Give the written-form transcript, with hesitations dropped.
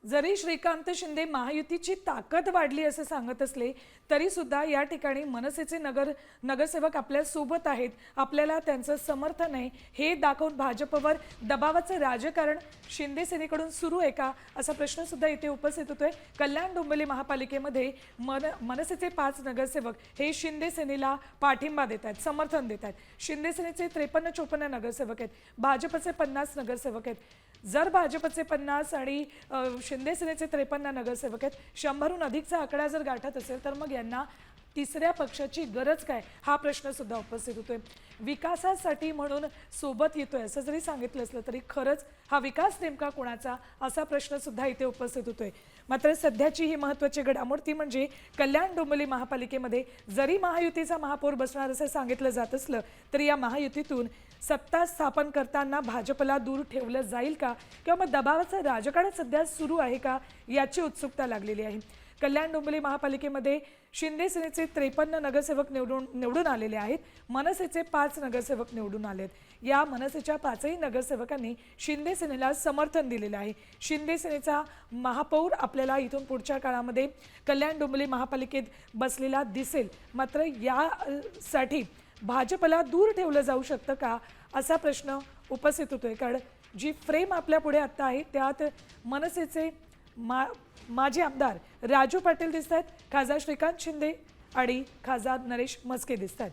जरी श्रीकांत शिंदे महायुतीची ताकद वाढली असे सांगत असले तरी सुद्धा या ठिकाणी मनसेचे नगरसेवक आपल्या सोबत आहेत, आपल्याला त्यांचं समर्थन आहे हे दाखवून भाजपवर दबावाचं राजकारण शिंदे सेनेकडून सुरू आहे का असा प्रश्न सुद्धा इथे उपस्थित होतोय। कल्याण डोंबिवली महापालिकेमध्ये मनसेचे 5 नगरसेवक हे शिंदे सेनेला पाठिंबा देत आहेत, समर्थन देत आहेत। शिंदे सेनेचे 53-54 नगरसेवक आहेत, भाजपचे 50 नगरसेवक आहेत। जर भाजपचे 50 आणि शिंदे सेनेचे 53 नगरसेवक आहेत, 100हून अधिकचा आकडा जर गाठत असेल तर मग यांना तिसऱ्या पक्षाची गरज काय हा प्रश्न सुद्धा उपस्थित होतोय। विकासासाठी म्हणून सोबत येतोय असं जरी सांगितलं असलं तरी खरंच हा विकास नेमका कोणाचा असा प्रश्न सुद्धा इथे उपस्थित होतोय। मात्र सध्याची ही महत्त्वाची घडामोड ती म्हणजे कल्याण डोंबिवली महापालिकेमध्ये जरी महायुतीचा महापौर बसणार असं सांगितलं जात असलं तरी या महायुतीतून सत्ता स्थापन करताना भाजपला दूर ठेवलं जाईल का किंवा मग दबावाचं राजकारण सध्या सुरू आहे का याची उत्सुकता लागलेली आहे। कल्याण डोंबिवली महापालिकेमध्ये शिंदे सेनेचे 53 नगरसेवक निवडून आलेले आहेत, मनसेचे 5 नगरसेवक निवडून आलेत। या मनसेच्या 5ही नगरसेवकांनी शिंदे सेनेला समर्थन दिलेलं आहे। शिंदे सेनेचा महापौर आपल्याला इथून पुढच्या काळामध्ये कल्याण डोंबिवली महापालिकेत बसलेला दिसेल। मात्र यासाठी भाजपला दूर ठेवलं जाऊ शकतं का असा प्रश्न उपस्थित होतोय, कारण जी फ्रेम आपल्या पुढे आता आहे त्यात मनसेचे माजी आमदार राजू पाटील दिसतात, खासदार श्रीकांत शिंदे आणि खासदार नरेश म्हस्के दिसतात।